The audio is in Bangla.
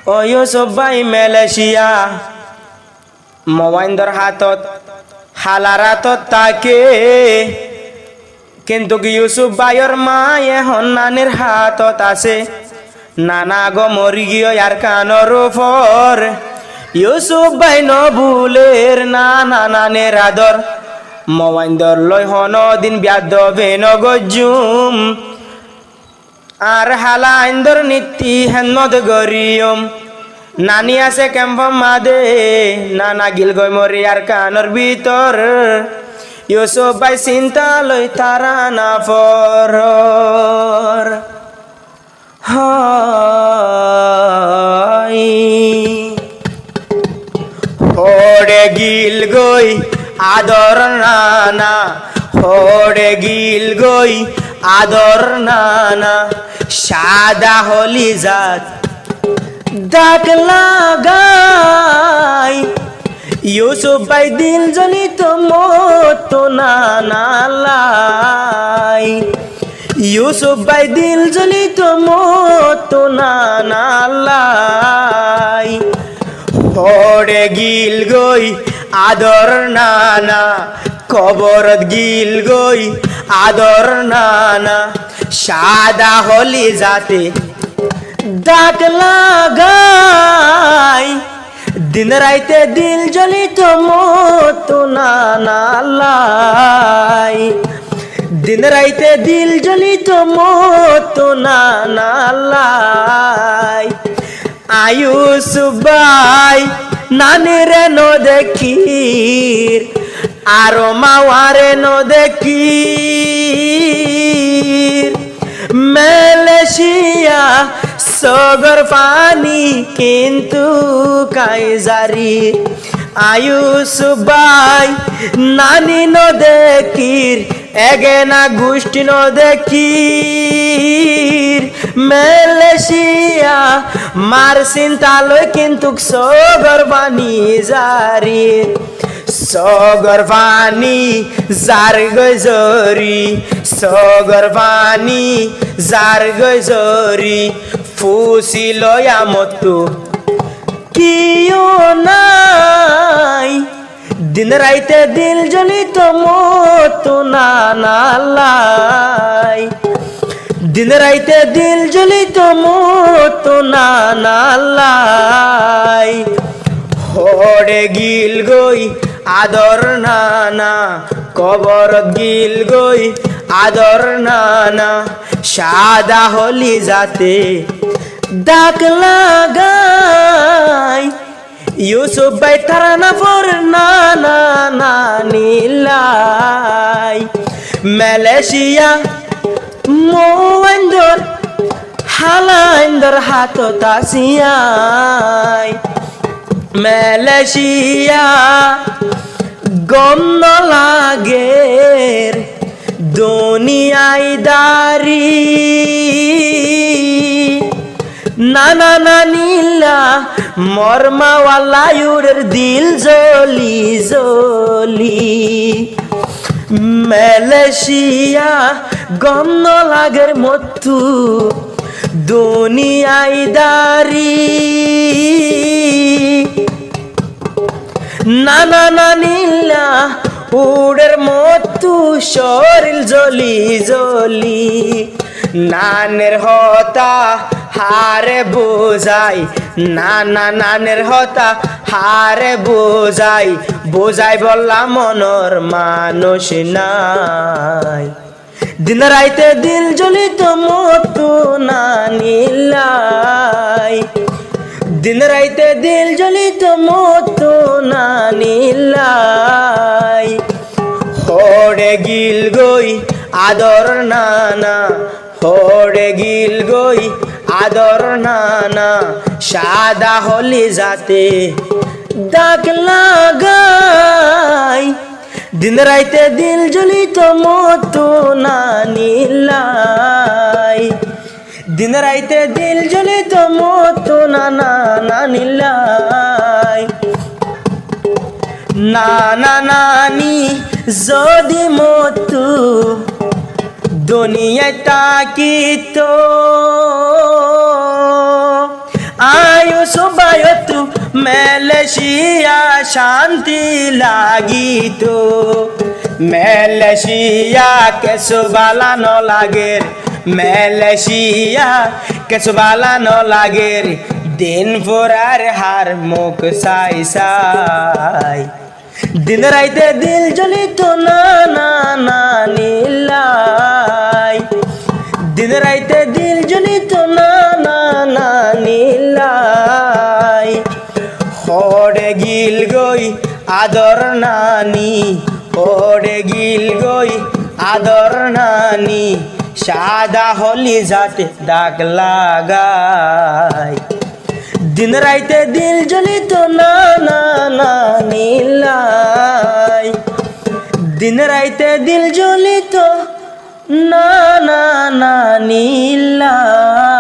ও ইউসুফ ভাই মালয়েশিয়া মোবাইন্দর হাতত হালার হাতত তাকে কিন্তু ইউসুফ ভাইয়ের মা এখন নানির হাতত আছে নানা গো মরি গিয়ে আর কানর উপর ইউসুফ ভাই নবুলের নানা নানের আদর মোবাইন্দর লই হন দিন ব্যাদ বেন গজুম আর হালা আইন্দর নীতি হেনদ গরিয়ম নানি আছে কেম্প মাদে নানা গিল গই মরি আর কানর ভিতর ইউসুফ ভাই চিন্তা লই তারা না ফরর হড়ে গিল গই আদর নানা হড়ে গিল গই আদর নানা সাদা হলি জাত ডাক লাগাই ইউসুফ ভাই দিল জনিত মত নানা লাই ইউসুফ ভাই দিল জনিত মত নানা লাই হড়ে গিল গই আদর নানা কবরত গিল গই আদর নানা সাদা হলি যাতে ডাক লাগাই দিন রাইতে দিল জ্বলিত মত নানা লাই দিন রাইতে দিল জ্বলিত মত নানা লাই ইউসুফ ভাই নানিরে ন দেখির আরো মাওয়ারে ন দেখির মালয়েশিয়া সগর পানি কিন্তু কাইজারি ইউসুফ ভাই নানি ন দেখির এগেনা গোষ্ঠী ন দেখির মালয়েশিয়া মার চিন্তালয় কিন্তু সগর পানি জারি সগর পানি জার গজরি সগর পানি জার গজরি ফুসি লয়া মতো কিও নাই দিন রাইতে দিল জ্বলিত মত নানা লাই দিন রাইতে দিল জ্বলিত মত নানা লাই হড়ে গিল গই আদর নানা কবর গিল গই আদর নানা সাদা হলি যাতে ডাক লাগাই ইউসুফ ভাই তারা না ফর নানা নানি লাই মালয়েশিয়া মোবাইন্দর হালাইন্দর হাতত আসিয়াই মালয়েশিয়া গম ন লাগের দুনিয়ায় দারি নানা নানিলা মরমাওয়ালা ইউরের দিল জলি জলি মালয়েশিয়া গম ন লাগের মতো দুনিয়ায় দারি নানা নানিলা উড়ের মতো শরীর জলি জলি নানের হতা হারে বোঝাই নানা নানের হতা হারে বোঝাই বোঝাই বললাম মনর মানুষ নাই দিন রাইতে দিল জ্বলিত মতো নানি লাই দিন রাইতে দিল জ্বলিত মতো নানি লাই হড়ে গিল গই আদর নানা হড়ে গিল গই আদর নানা সাদা হলি যাতে ডাক লাগাই দিন রাইতে দিল জ্বলিত মতো নানি লাই দিন রাইতে দিল জ্বলিত মতো নানা নানি লাই নানা নানি যদি মতো দুনিয়ায় তাকিত ইউসুফ ভাই তু মালয়েশিয়া শান্তি লাগিত মালয়েশিয়া কেসু বালা ন লাগের মালয়েশিয়া কেসু বালা ন লাগের দিন ফুরার হার মুখ সাই সাই দিন রাইতে দিল জ্বলিত না না না নীলাই দিন রাইতে দিল জ্বলিত না না না নীলাই হড়ে গিল গই আদর নানি হড়ে গিল গই আদর নানি সাদা হলি যাতে দাগ লাগাই দিন রাইতে দিল জ্বলিত না না না নীলাই দিন রাইতে দিল জ্বলিত না না না নীলাই।